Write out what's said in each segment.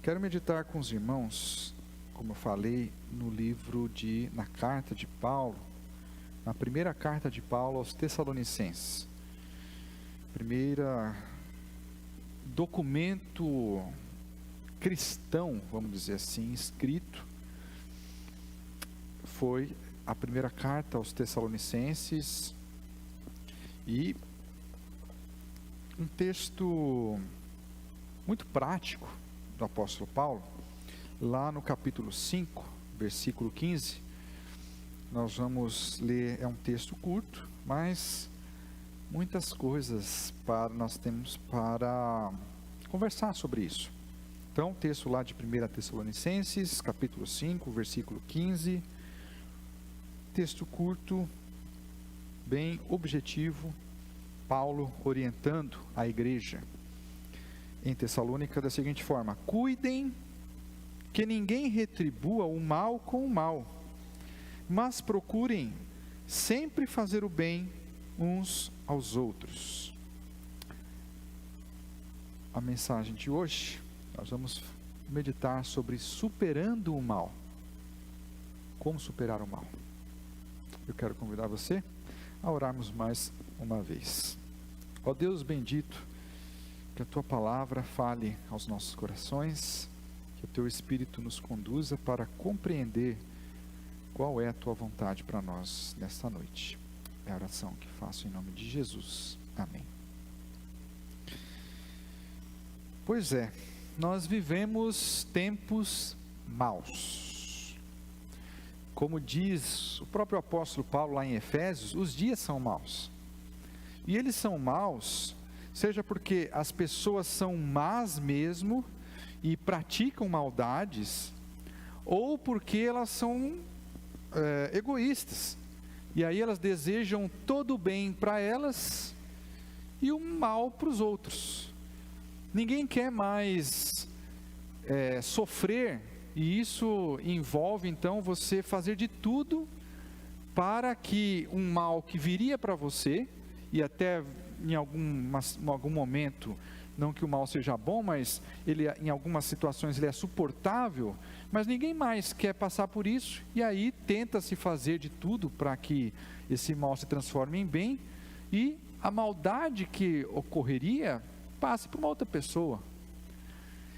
Quero meditar com os irmãos, como eu falei, na carta de Paulo, na primeira carta de Paulo aos Tessalonicenses. Primeira documento cristão, vamos dizer assim, escrito, foi a primeira carta aos Tessalonicenses, e um texto muito prático do apóstolo Paulo, lá no capítulo 5, versículo 15, nós vamos ler, é um texto curto, mas muitas coisas nós temos para conversar sobre isso. Então, texto lá de 1 Tessalonicenses, capítulo 5, versículo 15, texto curto, bem objetivo, Paulo orientando a igreja em Tessalônica da seguinte forma: cuidem que ninguém retribua o mal com o mal, mas procurem sempre fazer o bem uns aos outros. A mensagem de hoje, nós vamos meditar sobre superando o mal. Como superar o mal? Eu quero convidar você a orarmos mais uma vez. Ó Deus bendito, que a Tua Palavra fale aos nossos corações, que o Teu Espírito nos conduza para compreender qual é a Tua vontade para nós nesta noite. É a oração que faço em nome de Jesus. Amém. Pois é, nós vivemos tempos maus. Como diz o próprio apóstolo Paulo lá em Efésios, os dias são maus. E eles são maus, seja porque as pessoas são más mesmo e praticam maldades, ou porque elas são egoístas. E aí elas desejam todo o bem para elas e o mal para os outros. Ninguém quer mais sofrer, e isso envolve então você fazer de tudo para que um mal que viria para você, e até em algum momento, não que o mal seja bom, mas ele, em algumas situações ele é suportável, mas ninguém mais quer passar por isso, e aí tenta-se fazer de tudo para que esse mal se transforme em bem, e a maldade que ocorreria passe para uma outra pessoa.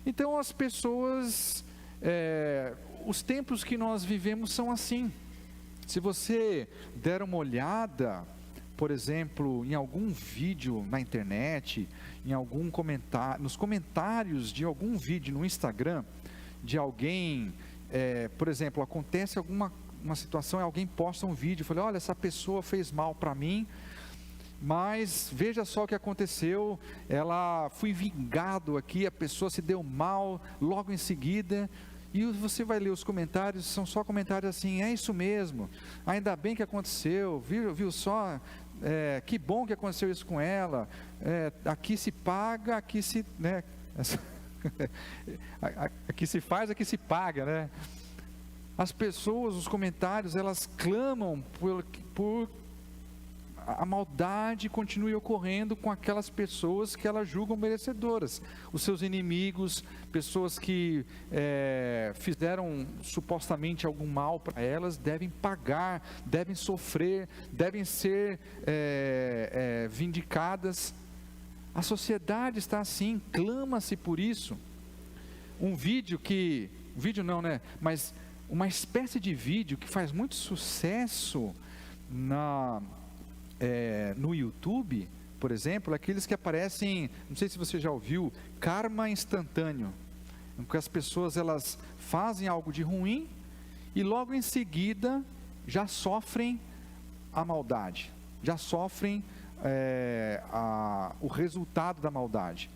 Então as pessoas, os tempos que nós vivemos são assim. Se você der uma olhada, por exemplo, em algum vídeo na internet, em algum comentário, nos comentários de algum vídeo no Instagram, de alguém, por exemplo, acontece uma situação e alguém posta um vídeo, fala: olha, essa pessoa fez mal para mim, mas veja só o que aconteceu, fui vingado aqui, a pessoa se deu mal logo em seguida. E você vai ler os comentários, são só comentários assim: é isso mesmo, ainda bem que aconteceu, viu só, que bom que aconteceu isso com ela, aqui se paga, aqui se, né, aqui se faz, aqui se paga, né? As pessoas, os comentários, elas clamam por a maldade continue ocorrendo com aquelas pessoas que elas julgam merecedoras, os seus inimigos, pessoas que fizeram supostamente algum mal para elas, devem pagar, devem sofrer, devem ser vindicadas. A sociedade está assim, clama-se por isso. Mas uma espécie de vídeo que faz muito sucesso no YouTube, por exemplo, aqueles que aparecem, não sei se você já ouviu, karma instantâneo, em que as pessoas elas fazem algo de ruim e logo em seguida já sofrem a maldade, já sofrem o resultado da maldade.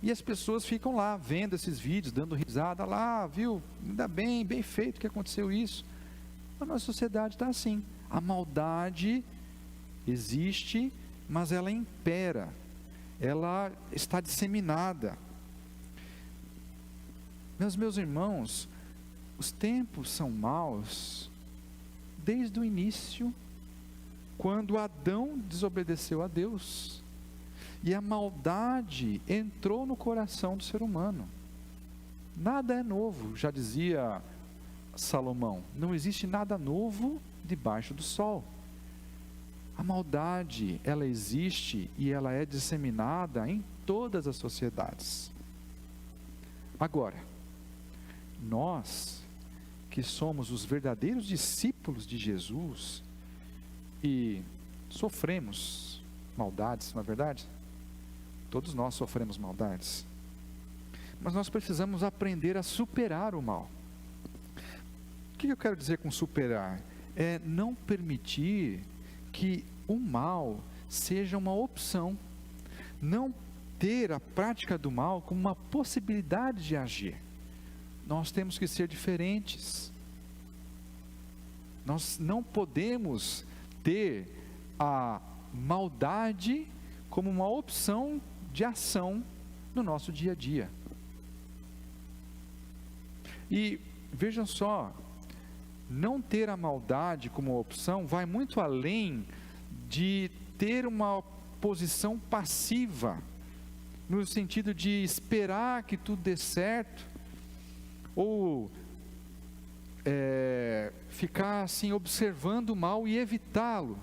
E as pessoas ficam lá vendo esses vídeos, dando risada lá, viu, ainda bem feito que aconteceu isso. A nossa sociedade está assim, a maldade existe, mas ela impera, ela está disseminada. Meus irmãos, os tempos são maus desde o início, quando Adão desobedeceu a Deus, e a maldade entrou no coração do ser humano. Nada é novo, já dizia Salomão. Não existe nada novo debaixo do sol. A maldade, ela existe e ela é disseminada em todas as sociedades. Agora, nós que somos os verdadeiros discípulos de Jesus e sofremos maldades, não é verdade? Todos nós sofremos maldades. Mas nós precisamos aprender a superar o mal. O que eu quero dizer com superar? É não permitir que o mal seja uma opção. Não ter a prática do mal como uma possibilidade de agir. Nós temos que ser diferentes. Nós não podemos ter a maldade como uma opção de ação no nosso dia a dia. E vejam só, não ter a maldade como opção vai muito além de ter uma posição passiva, no sentido de esperar que tudo dê certo, ou ficar assim observando o mal e evitá-lo.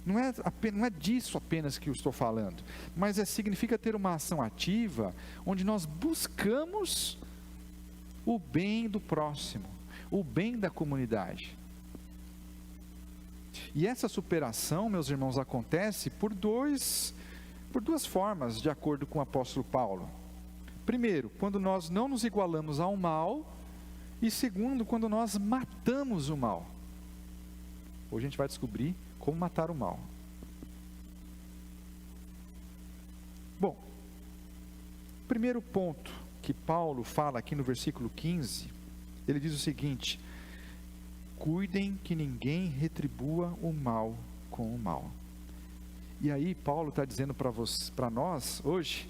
Não é disso apenas que eu estou falando, mas significa ter uma ação ativa, onde nós buscamos o bem do próximo, o bem da comunidade. E essa superação, meus irmãos, acontece por duas formas, de acordo com o apóstolo Paulo. Primeiro, quando nós não nos igualamos ao mal, e segundo, quando nós matamos o mal. Hoje a gente vai descobrir como matar o mal. Bom, primeiro ponto que Paulo fala aqui no versículo 15, ele diz o seguinte: cuidem que ninguém retribua o mal com o mal. E aí Paulo está dizendo para nós hoje,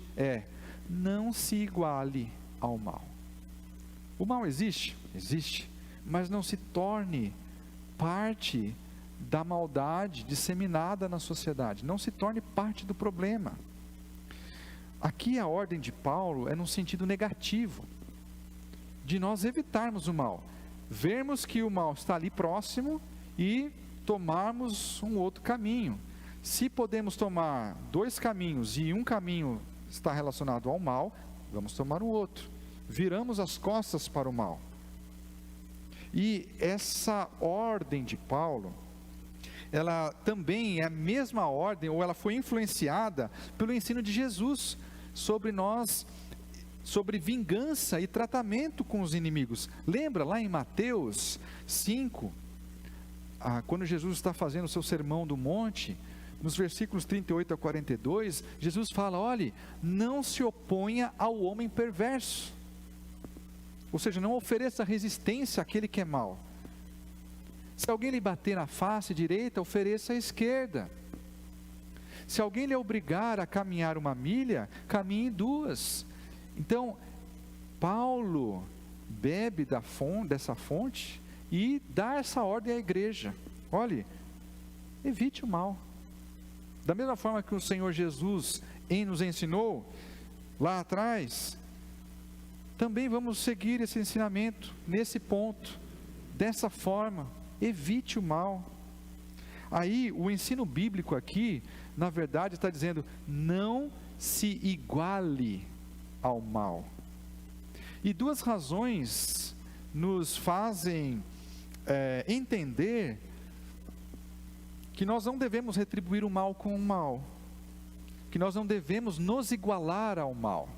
não se iguale ao mal. O mal existe? Existe, mas não se torne parte da maldade disseminada na sociedade, não se torne parte do problema. Aqui a ordem de Paulo é num sentido negativo, de nós evitarmos o mal, vermos que o mal está ali próximo e tomarmos um outro caminho. Se podemos tomar dois caminhos e um caminho está relacionado ao mal, vamos tomar o outro. Viramos as costas para o mal. E essa ordem de Paulo, ela também é a mesma ordem, ou ela foi influenciada pelo ensino de Jesus sobre vingança e tratamento com os inimigos. Lembra lá em Mateus 5, quando Jesus está fazendo o seu sermão do monte, nos versículos 38 a 42, Jesus fala: olhe, não se oponha ao homem perverso. Ou seja, não ofereça resistência àquele que é mau. Se alguém lhe bater na face direita, ofereça a esquerda. Se alguém lhe obrigar a caminhar 1 milha, caminhe 2. Então, Paulo bebe dessa fonte e dá essa ordem à igreja: olhe, evite o mal. Da mesma forma que o Senhor Jesus nos ensinou lá atrás, também vamos seguir esse ensinamento nesse ponto, dessa forma: evite o mal. Aí o ensino bíblico aqui, na verdade, está dizendo: não se iguale ao mal. E duas razões nos fazem entender que nós não devemos retribuir o mal com o mal, que nós não devemos nos igualar ao mal.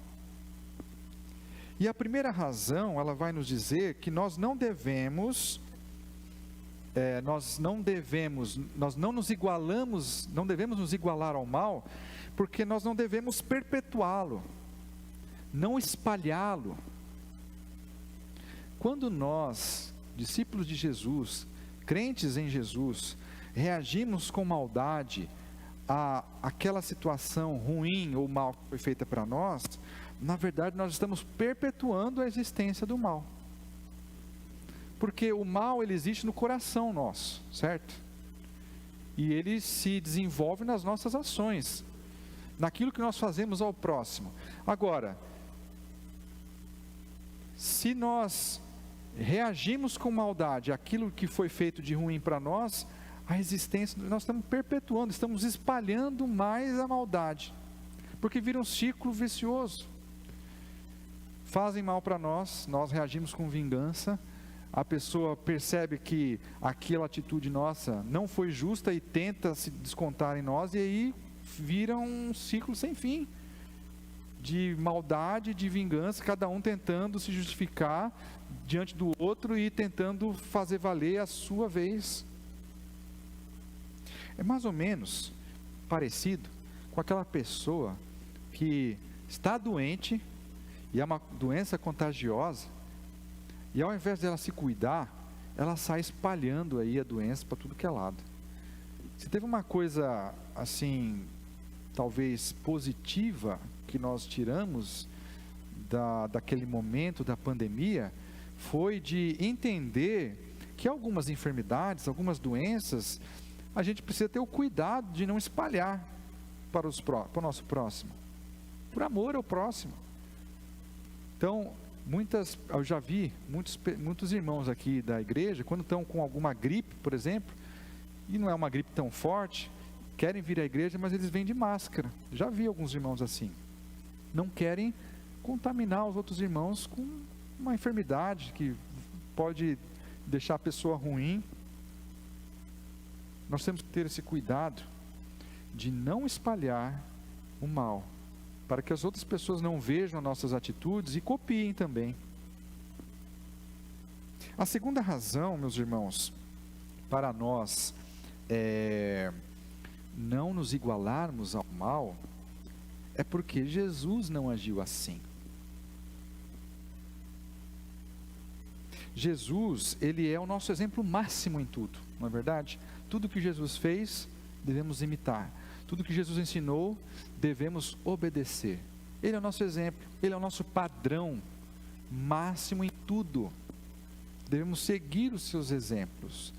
E a primeira razão, ela vai nos dizer que nós não devemos nos igualar ao mal, porque nós não devemos perpetuá-lo, não espalhá-lo. Quando nós, discípulos de Jesus, crentes em Jesus, reagimos com maldade àquela situação ruim ou mal que foi feita para nós, na verdade nós estamos perpetuando a existência do mal. Porque o mal, ele existe no coração nosso, certo? E ele se desenvolve nas nossas ações, naquilo que nós fazemos ao próximo. Agora, Se nós reagimos com maldade àquilo que foi feito de ruim para nós, a resistência, nós estamos perpetuando, estamos espalhando mais a maldade, porque vira um ciclo vicioso. Fazem mal para nós, nós reagimos com vingança, a pessoa percebe que aquela atitude nossa não foi justa e tenta se descontar em nós, e aí vira um ciclo sem fim, de maldade, de vingança, cada um tentando se justificar diante do outro e tentando fazer valer a sua vez. É mais ou menos parecido com aquela pessoa que está doente, e é uma doença contagiosa, e ao invés dela se cuidar, ela sai espalhando aí a doença para tudo que é lado. Se teve uma coisa assim, talvez positiva, que nós tiramos daquele momento da pandemia, foi de entender que algumas enfermidades, algumas doenças, a gente precisa ter o cuidado de não espalhar para o nosso próximo, por amor ao próximo. Então, eu já vi muitos irmãos aqui da igreja, quando estão com alguma gripe, por exemplo, e não é uma gripe tão forte, querem vir à igreja, mas eles vêm de máscara. Já vi alguns irmãos assim. Não querem contaminar os outros irmãos com uma enfermidade que pode deixar a pessoa ruim. Nós temos que ter esse cuidado de não espalhar o mal, para que as outras pessoas não vejam as nossas atitudes e copiem também. A segunda razão, meus irmãos, para nós não nos igualarmos ao mal, é porque Jesus não agiu assim. Jesus, ele é o nosso exemplo máximo em tudo, não é verdade? Tudo que Jesus fez, devemos imitar. Tudo que Jesus ensinou, devemos obedecer. Ele é o nosso exemplo, ele é o nosso padrão máximo em tudo. Devemos seguir os seus exemplos.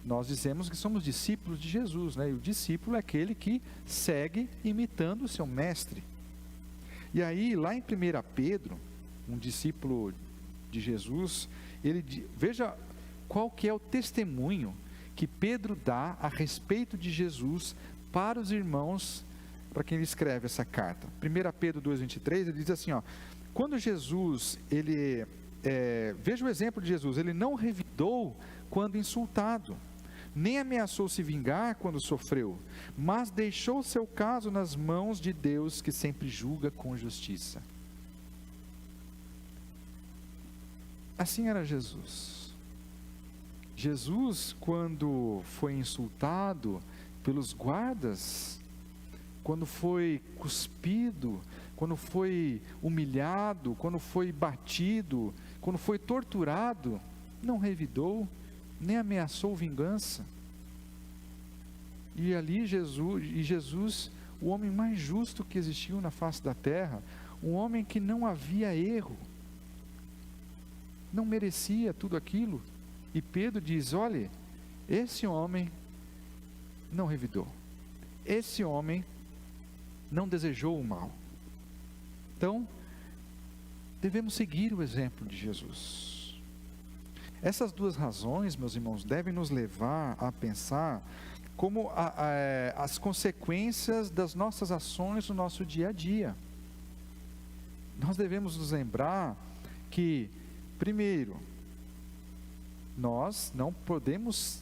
Nós dizemos que somos discípulos de Jesus, né? E o discípulo é aquele que segue imitando o seu mestre. E aí, lá em 1 Pedro, um discípulo de Jesus, veja qual que é o testemunho que Pedro dá a respeito de Jesus para os irmãos, para quem ele escreve essa carta. 1 Pedro 2,23, ele diz assim, quando Jesus, veja o exemplo de Jesus, ele não revidou quando insultado, nem ameaçou se vingar quando sofreu, mas deixou seu caso nas mãos de Deus, que sempre julga com justiça. Assim era Jesus. Jesus, quando foi insultado pelos guardas, quando foi cuspido, quando foi humilhado, quando foi batido, quando foi torturado, não revidou, nem ameaçou vingança. E ali Jesus, o homem mais justo que existiu na face da terra, um homem que não havia erro, não merecia tudo aquilo. E Pedro diz, olha, esse homem não revidou, esse homem não desejou o mal. Então, devemos seguir o exemplo de Jesus. Essas duas razões, meus irmãos, devem nos levar a pensar como as consequências das nossas ações no nosso dia a dia. Nós devemos nos lembrar que, primeiro, nós não podemos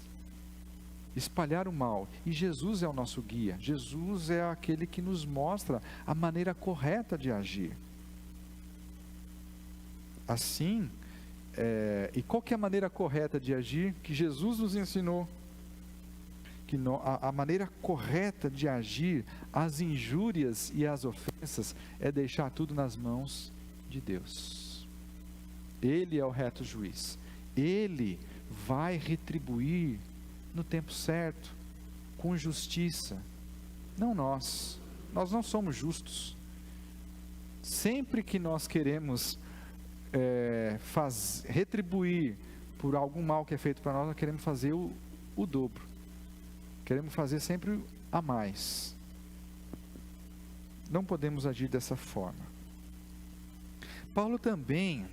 espalhar o mal, e Jesus é o nosso guia, Jesus é aquele que nos mostra a maneira correta de agir. Assim, e qual que é a maneira correta de agir que Jesus nos ensinou? Que a maneira correta de agir às injúrias e às ofensas é deixar tudo nas mãos de Deus. Ele é o reto juiz, Ele vai retribuir no tempo certo, com justiça, não nós não somos justos. Sempre que nós queremos retribuir por algum mal que é feito para nós queremos fazer o dobro, queremos fazer sempre a mais. Não podemos agir dessa forma. Paulo também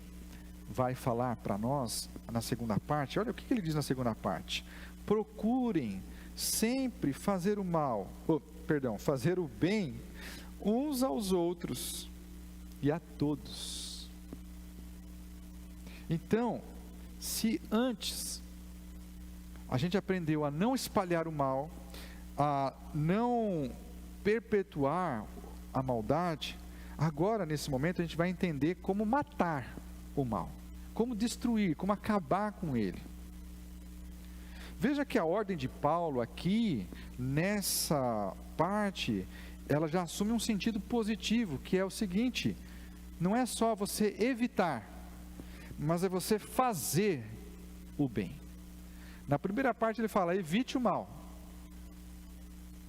vai falar para nós na segunda parte. Olha o que ele diz na segunda parte: procurem sempre fazer fazer o bem uns aos outros e a todos. Então, se antes a gente aprendeu a não espalhar o mal, a não perpetuar a maldade, agora nesse momento a gente vai entender como matar o mal, como destruir, como acabar com ele. Veja que a ordem de Paulo aqui, nessa parte, ela já assume um sentido positivo, que é o seguinte: não é só você evitar, mas é você fazer o bem. Na primeira parte ele fala, evite o mal.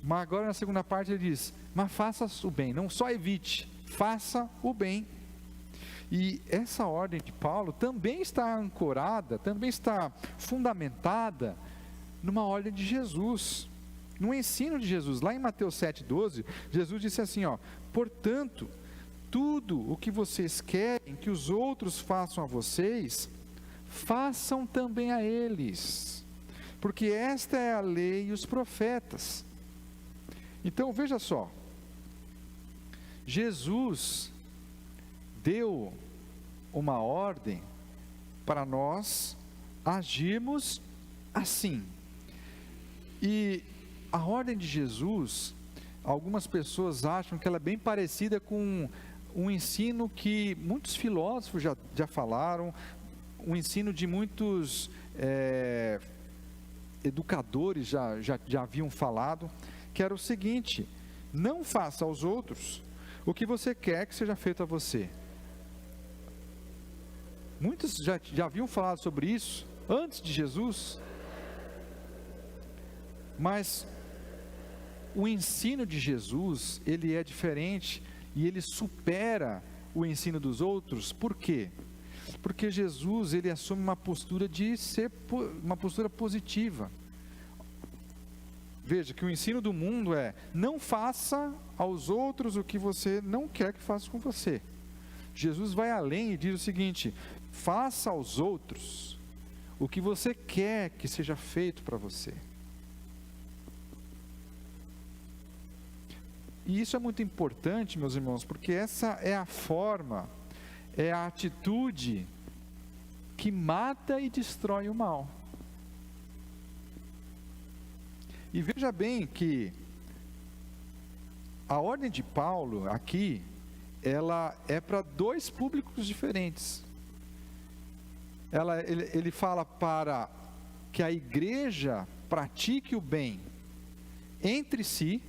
Mas agora na segunda parte ele diz, mas faça o bem, não só evite, faça o bem. E essa ordem de Paulo também está ancorada, também está fundamentada numa ordem de Jesus, no ensino de Jesus. Lá em Mateus 7,12, Jesus disse assim, portanto, tudo o que vocês querem que os outros façam a vocês, façam também a eles, porque esta é a lei e os profetas. Então veja só, Jesus deu uma ordem para nós agirmos assim. E a ordem de Jesus, algumas pessoas acham que ela é bem parecida com um ensino que muitos filósofos já falaram, um ensino de muitos educadores já haviam falado, que era o seguinte: não faça aos outros o que você quer que seja feito a você. Muitos já haviam falado sobre isso antes de Jesus, mas o ensino de Jesus, ele é diferente e ele supera o ensino dos outros. Por quê? Porque Jesus, ele assume uma postura uma postura positiva. Veja que o ensino do mundo é, não faça aos outros o que você não quer que faça com você. Jesus vai além e diz o seguinte: faça aos outros o que você quer que seja feito para você. E isso é muito importante, meus irmãos, porque essa é a forma, é a atitude que mata e destrói o mal. E veja bem que a ordem de Paulo aqui, ela é para dois públicos diferentes. Ele fala para que a igreja pratique o bem entre si.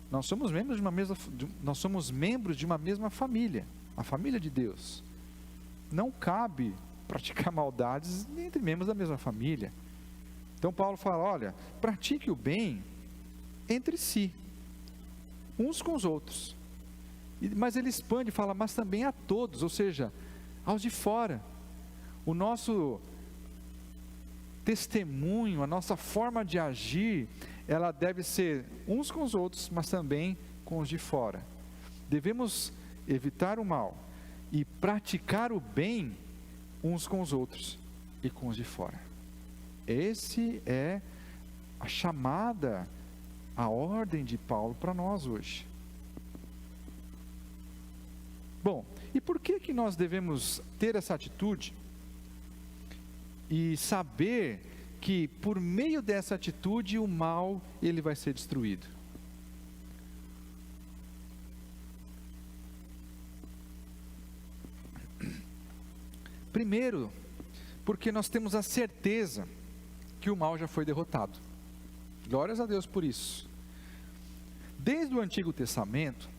Nós somos membros de uma mesma família, a família de Deus. Não cabe praticar maldades entre membros da mesma família. Então Paulo fala, olha, pratique o bem entre si, uns com os outros. Mas ele expande e fala, mas também a todos, ou seja, aos de fora. O nosso testemunho, a nossa forma de agir, ela deve ser uns com os outros, mas também com os de fora. Devemos evitar o mal e praticar o bem uns com os outros e com os de fora. Esse é a chamada, a ordem de Paulo para nós hoje. Bom, e por que nós devemos ter essa atitude e saber que por meio dessa atitude o mal ele vai ser destruído? Primeiro, porque nós temos a certeza que o mal já foi derrotado. Glórias a Deus por isso. Desde o Antigo Testamento,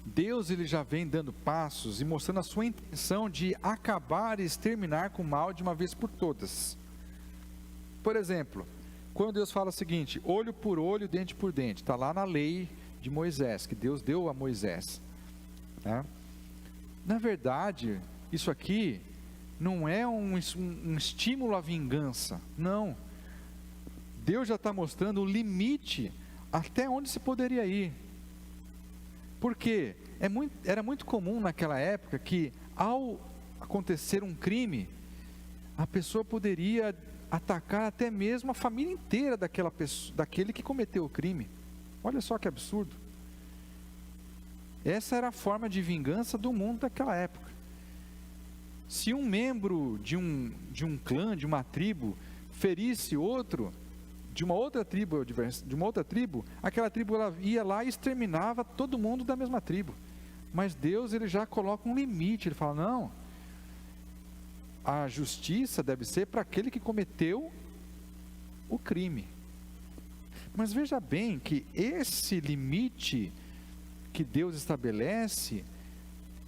Deus ele já vem dando passos e mostrando a sua intenção de acabar e exterminar com o mal de uma vez por todas. Por exemplo, quando Deus fala o seguinte, olho por olho, dente por dente, está lá na lei de Moisés, que Deus deu a Moisés. Tá? Na verdade, isso aqui não é um estímulo à vingança, não. Deus já está mostrando o limite até onde se poderia ir. Porque era muito comum naquela época que ao acontecer um crime, a pessoa poderia atacar até mesmo a família inteira daquele que cometeu o crime. Olha só que absurdo. Essa era a forma de vingança do mundo daquela época. Se um membro de um clã, de uma tribo, ferisse outro, de uma outra tribo, aquela tribo ela ia lá e exterminava todo mundo da mesma tribo. Mas Deus, ele já coloca um limite, ele fala, não, a justiça deve ser para aquele que cometeu o crime. Mas veja bem que esse limite que Deus estabelece,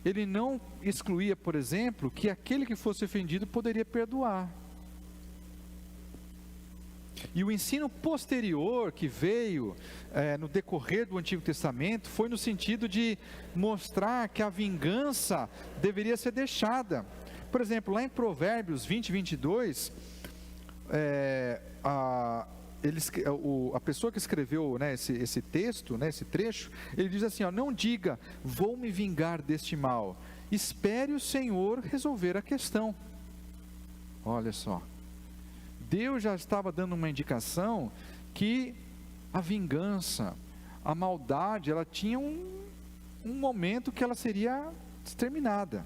ele não excluía, por exemplo, que aquele que fosse ofendido poderia perdoar. E o ensino posterior que veio no decorrer do Antigo Testamento foi no sentido de mostrar que a vingança deveria ser deixada. Por exemplo, lá em Provérbios 20, 22, a pessoa que escreveu, né, esse texto, né, esse trecho, ele diz assim, ó, não diga, vou me vingar deste mal, espere o Senhor resolver a questão. Olha só, Deus já estava dando uma indicação que a vingança, a maldade, ela tinha um momento que ela seria exterminada.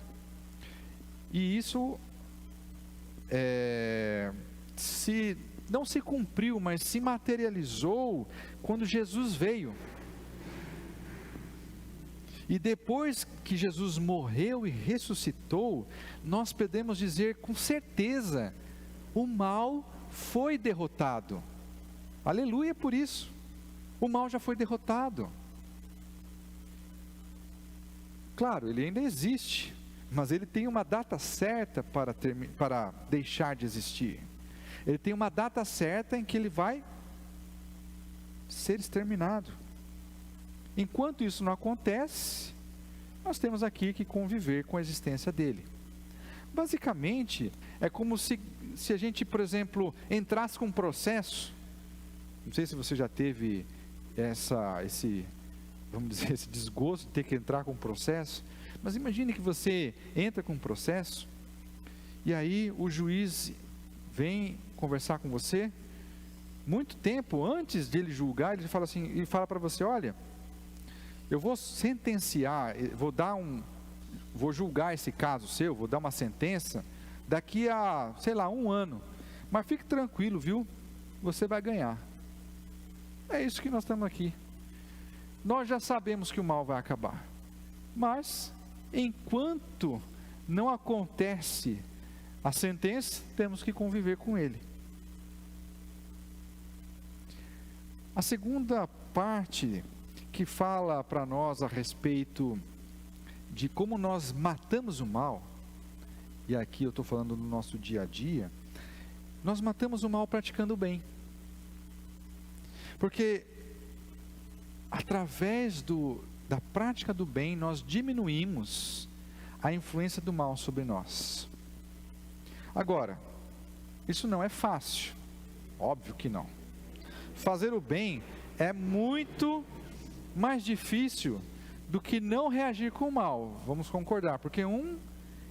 E isso não se cumpriu, mas se materializou quando Jesus veio. E depois que Jesus morreu e ressuscitou, nós podemos dizer com certeza, o mal foi derrotado. Aleluia por isso. O mal já foi derrotado. Claro, ele ainda existe, mas ele tem uma data certa para deixar de existir. Ele tem uma data certa em que ele vai ser exterminado. Enquanto isso não acontece, nós temos aqui que conviver com a existência dele. Basicamente, é como se a gente, por exemplo, entrasse com um processo. Não sei se você já teve esse desgosto de ter que entrar com um processo, mas imagine que você entra com um processo, e aí o juiz vem conversar com você, muito tempo antes de ele julgar, ele fala assim, ele fala para você, olha, eu vou sentenciar, vou julgar esse caso seu, vou dar uma sentença, daqui a, sei lá, 1 ano, mas fique tranquilo, viu, você vai ganhar. É isso que nós estamos aqui. Nós já sabemos que o mal vai acabar, mas enquanto não acontece a sentença, temos que conviver com ele. A segunda parte que fala para nós a respeito de como nós matamos o mal, e aqui eu estou falando no nosso dia a dia, nós matamos o mal praticando o bem. Porque através da prática do bem, nós diminuímos a influência do mal sobre nós. Agora, isso não é fácil, óbvio que não. Fazer o bem é muito mais difícil do que não reagir com o mal, vamos concordar, porque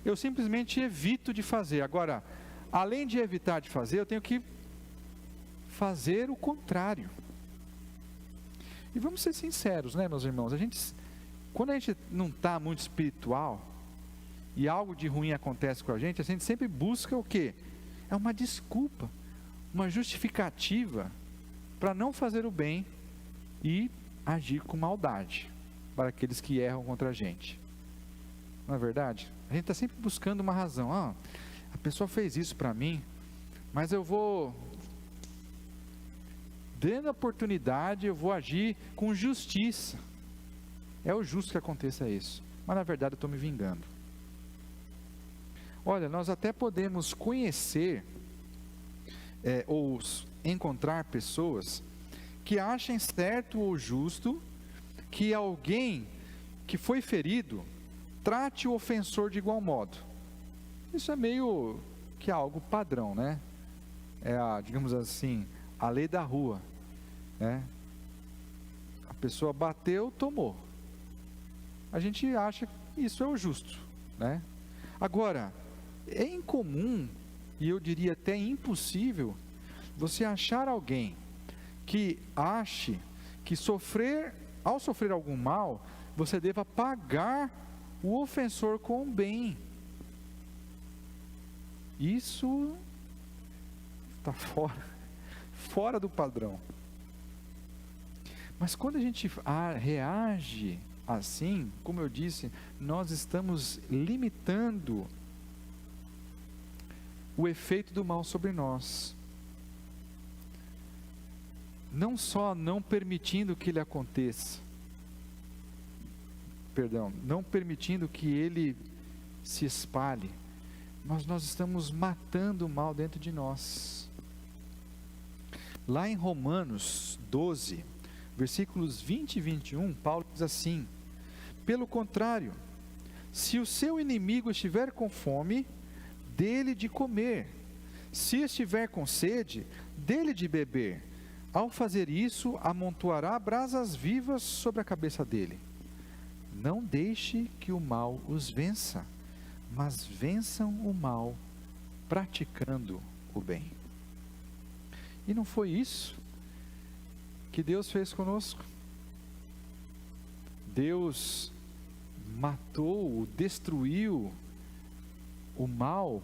eu simplesmente evito de fazer. Agora, além de evitar de fazer, eu tenho que fazer o contrário. E vamos ser sinceros, né, meus irmãos? Quando a gente não está muito espiritual e algo de ruim acontece com a gente sempre busca o quê? É uma desculpa, uma justificativa para não fazer o bem e agir com maldade para aqueles que erram contra a gente. Não é verdade? A gente está sempre buscando uma razão. A pessoa fez isso para mim, mas eu vou, dando a oportunidade, eu vou agir com justiça. É o justo que aconteça isso, mas na verdade eu estou me vingando. Olha, nós até podemos conhecer ou encontrar pessoas que achem certo ou justo que alguém que foi ferido trate o ofensor de igual modo. Isso é meio que algo padrão, né? Digamos assim, a lei da rua, né? A pessoa bateu, tomou. A gente acha que isso é o justo, né? Agora, É incomum, e eu diria até impossível, você achar alguém que ache que ao sofrer algum mal, você deva pagar o ofensor com o bem. Isso está fora do padrão. Mas quando a gente reage assim, como eu disse, nós estamos limitando o efeito do mal sobre nós. Não só não permitindo que ele aconteça, não permitindo que ele se espalhe, mas nós estamos matando o mal dentro de nós. Lá em Romanos 12, versículos 20 e 21, Paulo diz assim: pelo contrário, se o seu inimigo estiver com fome, dê-lhe de comer, se estiver com sede, dê-lhe de beber. Ao fazer isso, amontoará brasas vivas sobre a cabeça dele. Não deixe que o mal os vença, mas vençam o mal praticando o bem. E não foi isso que Deus fez conosco? Deus matou, destruiu o mal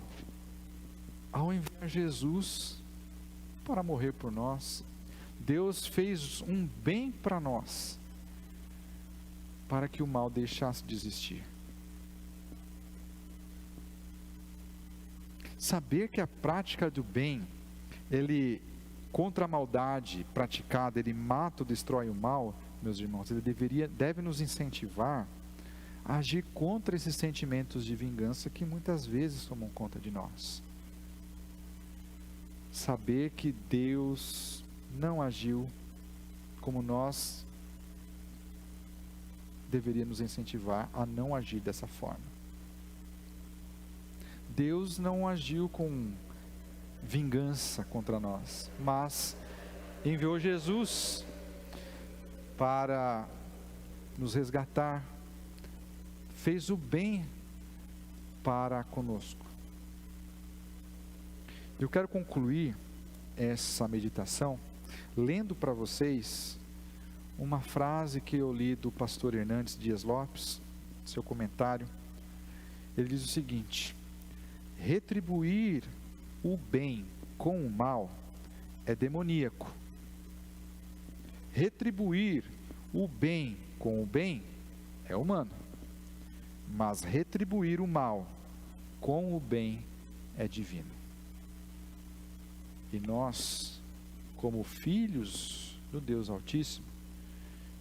ao enviar Jesus para morrer por nós. Deus fez um bem para nós, para que o mal deixasse de existir. Saber que a prática do bem, contra a maldade praticada, ele mata ou destrói o mal, meus irmãos, ele deve nos incentivar a agir contra esses sentimentos de vingança que muitas vezes tomam conta de nós. Saber que Deus não agiu como nós, deveria nos incentivar a não agir dessa forma. Deus não agiu com vingança contra nós, mas enviou Jesus para nos resgatar, fez o bem para conosco. Eu quero concluir essa meditação lendo para vocês uma frase que eu li do pastor Hernandes Dias Lopes, seu comentário. Ele diz o seguinte: retribuir o bem com o mal é demoníaco. Retribuir o bem com o bem é humano. Mas retribuir o mal com o bem é divino. E nós, como filhos do Deus Altíssimo,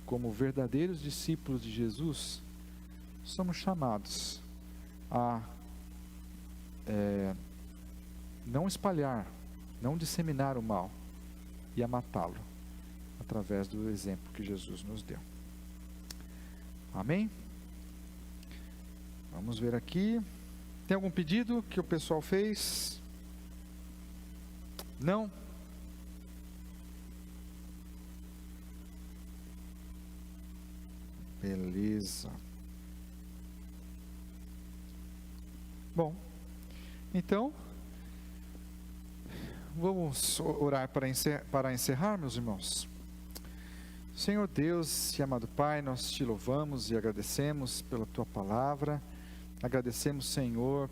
como verdadeiros discípulos de Jesus, somos chamados a não espalhar, não disseminar o mal e a matá-lo, através do exemplo que Jesus nos deu. Amém? Vamos ver aqui. Tem algum pedido que o pessoal fez? Não? Beleza. Bom, então, vamos orar para encerrar, meus irmãos. Senhor Deus e amado Pai, nós te louvamos e agradecemos pela tua palavra. Agradecemos, Senhor,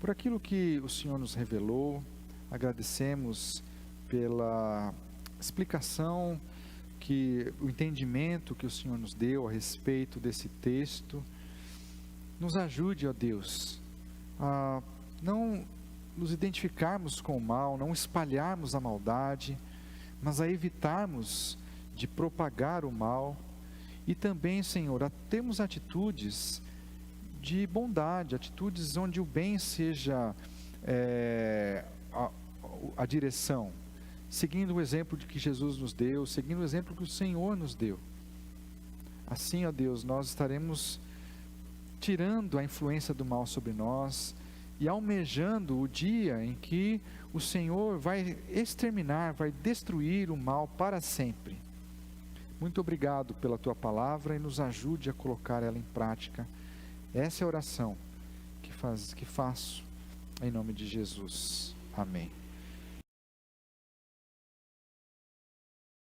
por aquilo que o Senhor nos revelou. Agradecemos pela explicação, o entendimento que o Senhor nos deu a respeito desse texto. Nos ajude, ó Deus, a não nos identificarmos com o mal, não espalharmos a maldade, mas a evitarmos de propagar o mal. E também, Senhor, a termos atitudes de bondade, atitudes onde o bem seja a direção, seguindo o exemplo de que Jesus nos deu, seguindo o exemplo que o Senhor nos deu. Assim, ó Deus, nós estaremos tirando a influência do mal sobre nós e almejando o dia em que o Senhor vai exterminar, vai destruir o mal para sempre. Muito obrigado pela tua palavra e nos ajude a colocar ela em prática. Essa é a oração que faço Em nome de Jesus. Amém.